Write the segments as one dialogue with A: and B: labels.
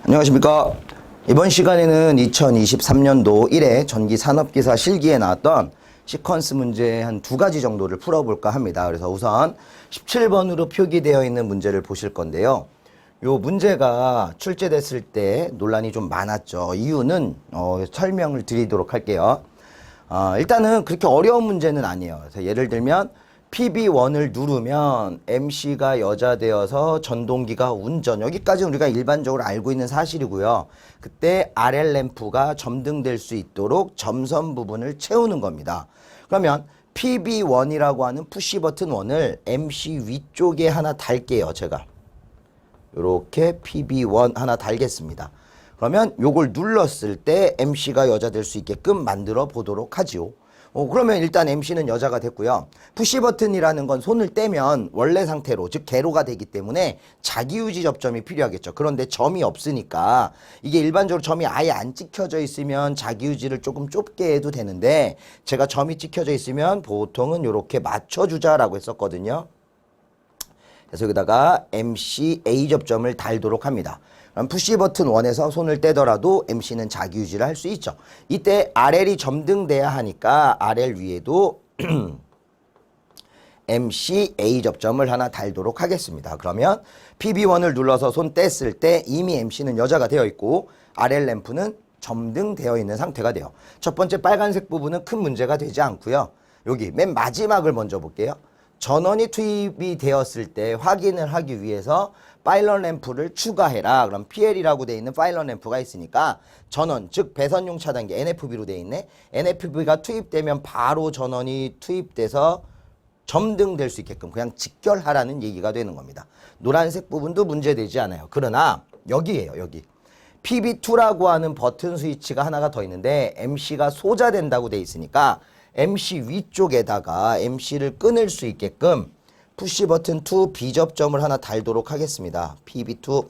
A: 안녕하십니까. 이번 시간에는 2023년도 1회 전기산업기사 실기에 나왔던 시퀀스 문제 한 두 가지 정도를 풀어볼까 합니다. 그래서 우선 17번으로 표기되어 있는 문제를 보실 건데요. 요 문제가 출제됐을 때 논란이 좀 많았죠. 이유는 설명을 드리도록 할게요. 일단은 그렇게 어려운 문제는 아니에요. 그래서 예를 들면 PB1을 누르면 MC가 여자 되어서 전동기가 운전. 여기까지는 우리가 일반적으로 알고 있는 사실이고요. 그때 RL 램프가 점등될 수 있도록 점선 부분을 채우는 겁니다. 그러면 PB1이라고 하는 푸시 버튼 1을 MC 위쪽에 하나 달게요. 제가 이렇게 PB1 하나 달겠습니다. 그러면 요걸 눌렀을 때 MC가 여자 될 수 있게끔 만들어 보도록 하지요. 그러면 일단 MC는 여자가 됐고요. 푸시 버튼이라는 건 손을 떼면 원래 상태로, 즉 개로가 되기 때문에 자기유지 접점이 필요하겠죠. 그런데 점이 없으니까 이게 일반적으로 점이 아예 안 찍혀져 있으면 자기유지를 조금 좁게 해도 되는데, 제가 점이 찍혀져 있으면 보통은 이렇게 맞춰주자라고 했었거든요. 그래서 여기다가 MC A 접점을 달도록 합니다. 그럼 푸시 버튼 1에서 손을 떼더라도 MC는 자기 유지를 할 수 있죠. 이때 RL이 점등돼야 하니까 RL 위에도 MC A 접점을 하나 달도록 하겠습니다. 그러면 PB1을 눌러서 손 뗐을 때 이미 MC는 여자가 되어 있고 RL 램프는 점등되어 있는 상태가 돼요. 첫 번째 빨간색 부분은 큰 문제가 되지 않고요. 여기 맨 마지막을 먼저 볼게요. 전원이 투입이 되었을 때 확인을 하기 위해서 파일럿 램프를 추가해라. 그럼 PL이라고 되어 있는 파일럿 램프가 있으니까 전원, 즉 배선용 차단기 NFB로 되어 있네. NFB가 투입되면 바로 전원이 투입돼서 점등될 수 있게끔 그냥 직결하라는 얘기가 되는 겁니다. 노란색 부분도 문제되지 않아요. 그러나 여기에요. 여기 PB2라고 하는 버튼 스위치가 하나가 더 있는데 MC가 소자된다고 되어 있으니까 MC 위쪽에다가 MC를 끊을 수 있게끔 푸시 버튼 2 B접점을 하나 달도록 하겠습니다. PB2.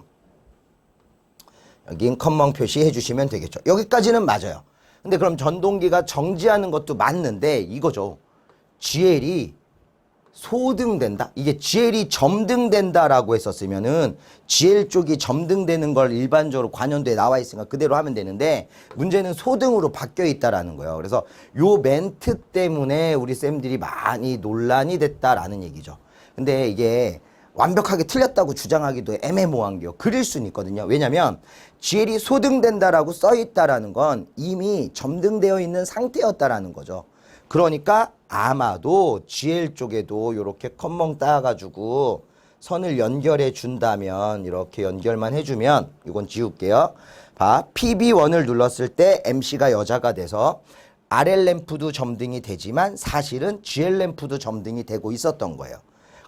A: 여긴 컴멍 표시해 주시면 되겠죠. 여기까지는 맞아요. 근데 그럼 전동기가 정지하는 것도 맞는데 이거죠. GL이 소등된다? 이게 GL이 점등된다라고 했었으면은 GL 쪽이 점등되는 걸 일반적으로 관연도에 나와 있으니까 그대로 하면 되는데, 문제는 소등으로 바뀌어 있다라는 거예요. 그래서 요 멘트 때문에 우리 쌤들이 많이 논란이 됐다라는 얘기죠. 근데 이게 완벽하게 틀렸다고 주장하기도 애매모호한 게요. 그릴 수는 있거든요. 왜냐면 GL이 소등된다라고 써 있다라는 건 이미 점등되어 있는 상태였다라는 거죠. 그러니까 아마도 GL 쪽에도 이렇게 컴멍 따가지고 선을 연결해 준다면, 이렇게 연결만 해주면, 이건 지울게요. 봐, PB1을 눌렀을 때 MC가 여자가 돼서 RL 램프도 점등이 되지만 사실은 GL 램프도 점등이 되고 있었던 거예요.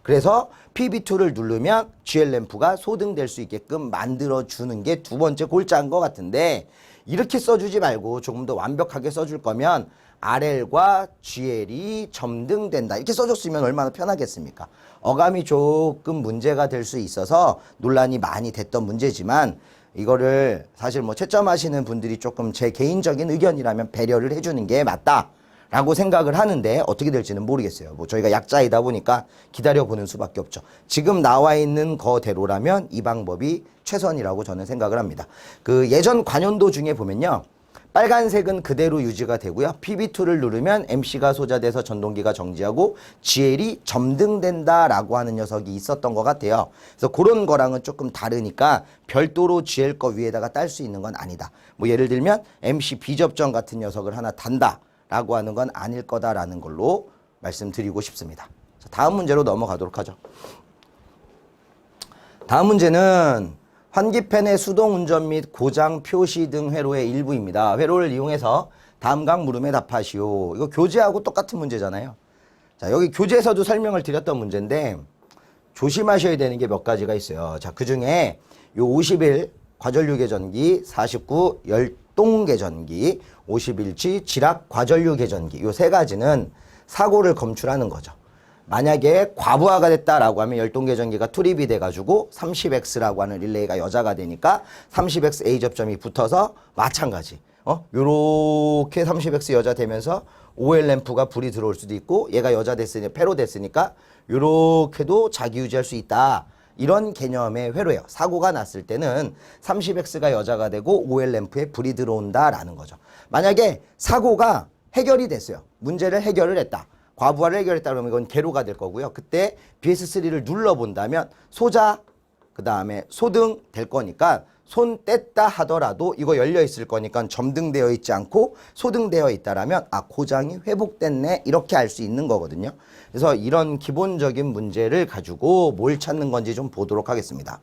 A: 그래서 PB2를 누르면 GL 램프가 소등될 수 있게끔 만들어주는 게 두 번째 골자인 것 같은데, 이렇게 써주지 말고 조금 더 완벽하게 써줄 거면 RL과 GL이 점등된다 이렇게 써줬으면 얼마나 편하겠습니까? 어감이 조금 문제가 될 수 있어서 논란이 많이 됐던 문제지만, 이거를 사실 뭐 채점하시는 분들이 조금 제 개인적인 의견이라면 배려를 해주는 게 맞다라고 생각을 하는데, 어떻게 될지는 모르겠어요. 뭐 저희가 약자이다 보니까 기다려보는 수밖에 없죠. 지금 나와 있는 거대로라면 이 방법이 최선이라고 저는 생각을 합니다. 그 예전 관연도 중에 보면요, 빨간색은 그대로 유지가 되고요. PB2를 누르면 MC가 소자돼서 전동기가 정지하고 GL이 점등된다라고 하는 녀석이 있었던 것 같아요. 그래서 그런 거랑은 조금 다르니까 별도로 GL 거 위에다가 딸 수 있는 건 아니다. 뭐 예를 들면 MC B접점 같은 녀석을 하나 단다라고 하는 건 아닐 거다라는 걸로 말씀드리고 싶습니다. 자, 다음 문제로 넘어가도록 하죠. 다음 문제는 환기팬의 수동 운전 및 고장 표시 등 회로의 일부입니다. 회로를 이용해서 다음 각 물음에 답하시오. 이거 교재하고 똑같은 문제잖아요. 자, 여기 교재에서도 설명을 드렸던 문제인데 조심하셔야 되는 게 몇 가지가 있어요. 자, 그 중에 요 51 과전류 개전기, 49 열동 개전기, 51지 지락 과전류 개전기, 요 세 가지는 사고를 검출하는 거죠. 만약에 과부하가 됐다라고 하면 열동개전기가 투립이 돼가지고 30X라고 하는 릴레이가 여자가 되니까 30X A 접점이 붙어서 마찬가지. 요렇게 30X 여자 되면서 OL 램프가 불이 들어올 수도 있고, 얘가 여자 됐으니, 폐로 됐으니까 요렇게도 자기 유지할 수 있다. 이런 개념의 회로예요. 사고가 났을 때는 30X가 여자가 되고 OL 램프에 불이 들어온다라는 거죠. 만약에 사고가 해결이 됐어요. 문제를 해결을 했다. 과부하를 해결했다 그러면 이건 개로가 될 거고요. 그때 BS3를 눌러본다면 소자, 그 다음에 소등 될 거니까 손 뗐다 하더라도 이거 열려 있을 거니까 점등되어 있지 않고 소등되어 있다라면 아 고장이 회복됐네 이렇게 알 수 있는 거거든요. 그래서 이런 기본적인 문제를 가지고 뭘 찾는 건지 좀 보도록 하겠습니다.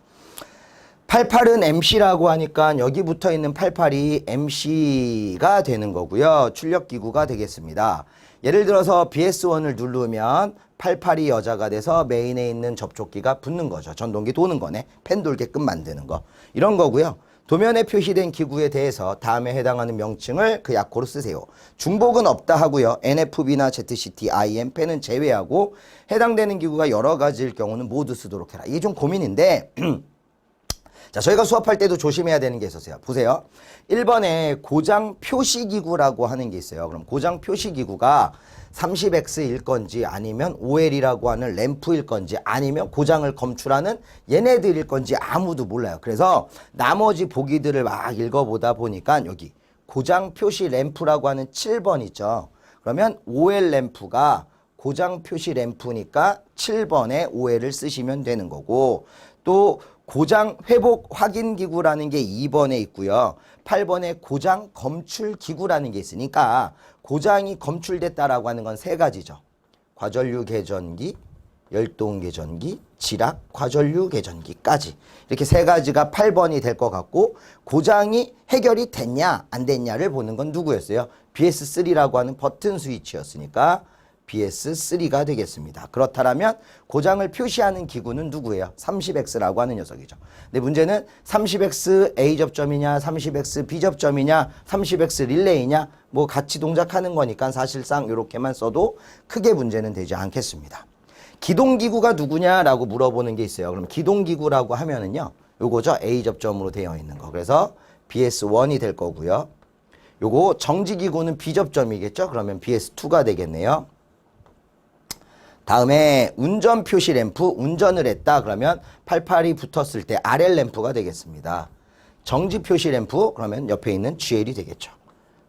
A: 88은 MC라고 하니까 여기 붙어 있는 88이 MC가 되는 거고요. 출력기구가 되겠습니다. 예를 들어서 BS1을 누르면 88이 여자가 돼서 메인에 있는 접촉기가 붙는 거죠. 전동기 도는 거네. 펜 돌게끔 만드는 거. 이런 거고요. 도면에 표시된 기구에 대해서 다음에 해당하는 명칭을 그 약호로 쓰세요. 중복은 없다 하고요. NFB나 ZCT, IM, 펜은 제외하고 해당되는 기구가 여러 가지일 경우는 모두 쓰도록 해라. 이게 좀 고민인데 자, 저희가 수업할 때도 조심해야 되는 게 있었어요. 보세요. 1번에 고장 표시기구라고 하는 게 있어요. 그럼 고장 표시기구가 30X일 건지 아니면 OL이라고 하는 램프일 건지 아니면 고장을 검출하는 얘네들일 건지 아무도 몰라요. 그래서 나머지 보기들을 막 읽어보다 보니까 여기 고장 표시 램프라고 하는 7번 있죠. 그러면 OL 램프가 고장 표시 램프니까 7번에 OL을 쓰시면 되는 거고 또 고장 회복 확인 기구라는 게 2번에 있고요. 8번에 고장 검출 기구라는 게 있으니까 고장이 검출됐다라고 하는 건 세 가지죠. 과전류 개전기, 열동 개전기, 지락 과전류 개전기까지 이렇게 세 가지가 8번이 될 것 같고 고장이 해결이 됐냐 안 됐냐를 보는 건 누구였어요? BS3라고 하는 버튼 스위치였으니까 BS3가 되겠습니다. 그렇다면 고장을 표시하는 기구는 누구예요? 30X라고 하는 녀석이죠. 근데 문제는 30X A 접점이냐 30X B 접점이냐 30X 릴레이냐 뭐 같이 동작하는 거니까 사실상 이렇게만 써도 크게 문제는 되지 않겠습니다. 기동기구가 누구냐라고 물어보는 게 있어요. 그럼 기동기구라고 하면은요. 요거죠. A 접점으로 되어 있는 거. 그래서 BS1이 될 거고요. 요거 정지기구는 B 접점이겠죠. 그러면 BS2가 되겠네요. 다음에 운전 표시 램프, 운전을 했다 그러면 88이 붙었을 때 RL 램프가 되겠습니다. 정지 표시 램프 그러면 옆에 있는 GL이 되겠죠.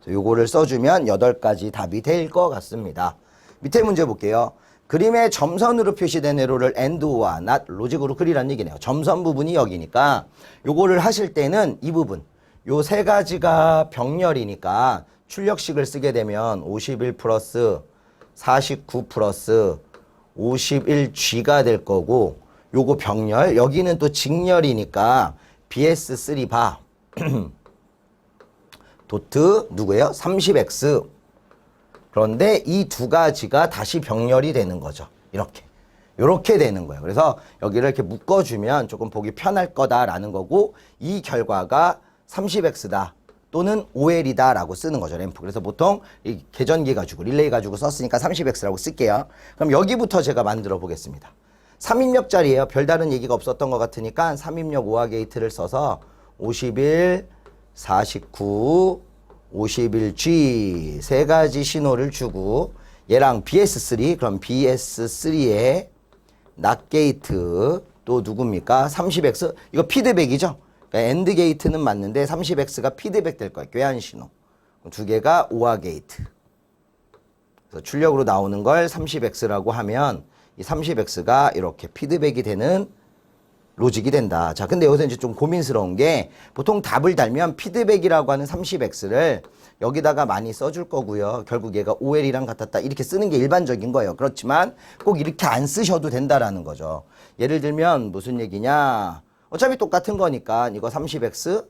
A: 요거를 써주면 8가지 답이 될 것 같습니다. 밑에 문제 볼게요. 그림에 점선으로 표시된 회로를 AND와 NOT 로직으로 그리라는 얘기네요. 점선 부분이 여기니까 요거를 하실 때는 이 부분 요 세 가지가 병렬이니까 출력식을 쓰게 되면 51 플러스 49 플러스 51G가 될 거고 요거 병렬 여기는 또 직렬이니까 BS3 바 도트 누구예요? 30X 그런데 이 두 가지가 다시 병렬이 되는 거죠. 이렇게 되는 거예요. 그래서 여기를 이렇게 묶어주면 조금 보기 편할 거다라는 거고 이 결과가 30X다. 또는 OL이다 라고 쓰는 거죠. 램프. 그래서 보통 이 계전기 가지고 릴레이 가지고 썼으니까 30X라고 쓸게요. 그럼 여기부터 제가 만들어 보겠습니다. 3입력짜리예요. 별다른 얘기가 없었던 것 같으니까 3입력 5화 게이트를 써서 51, 49, 51G 세 가지 신호를 주고 얘랑 BS3 그럼 BS3의 NOT 게이트 또 누굽니까? 30X 이거 피드백이죠. 그러니까 엔드 게이트는 맞는데 30X가 피드백 될 거예요. 교환 신호. 두 개가 오화 게이트. 그래서 출력으로 나오는 걸 30X라고 하면 이 30X가 이렇게 피드백이 되는 로직이 된다. 자, 근데 여기서 이제 좀 고민스러운 게 보통 답을 달면 피드백이라고 하는 30X를 여기다가 많이 써줄 거고요. 결국 얘가 OL이랑 같았다. 이렇게 쓰는 게 일반적인 거예요. 그렇지만 꼭 이렇게 안 쓰셔도 된다라는 거죠. 예를 들면 무슨 얘기냐. 어차피 똑같은 거니까 이거 30X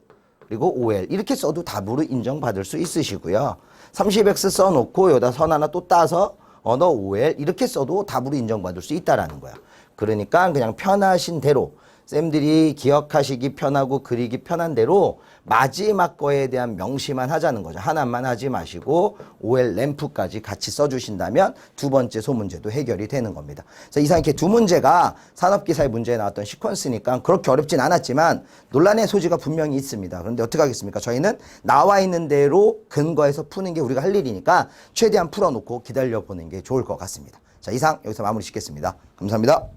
A: 그리고 OL 이렇게 써도 답으로 인정받을 수 있으시고요. 30X 써놓고 여기다 선 하나 또 따서 너 OL 이렇게 써도 답으로 인정받을 수 있다라는 거야. 그러니까 그냥 편하신 대로 쌤들이 기억하시기 편하고 그리기 편한 대로 마지막 거에 대한 명시만 하자는 거죠. 하나만 하지 마시고 OL 램프까지 같이 써주신다면 두 번째 소문제도 해결이 되는 겁니다. 그래서 이상 이렇게 두 문제가 산업기사의 문제에 나왔던 시퀀스니까 그렇게 어렵진 않았지만 논란의 소지가 분명히 있습니다. 그런데 어떻게 하겠습니까? 저희는 나와 있는 대로 근거해서 푸는 게 우리가 할 일이니까 최대한 풀어놓고 기다려보는 게 좋을 것 같습니다. 자, 이상 여기서 마무리 짓겠습니다. 감사합니다.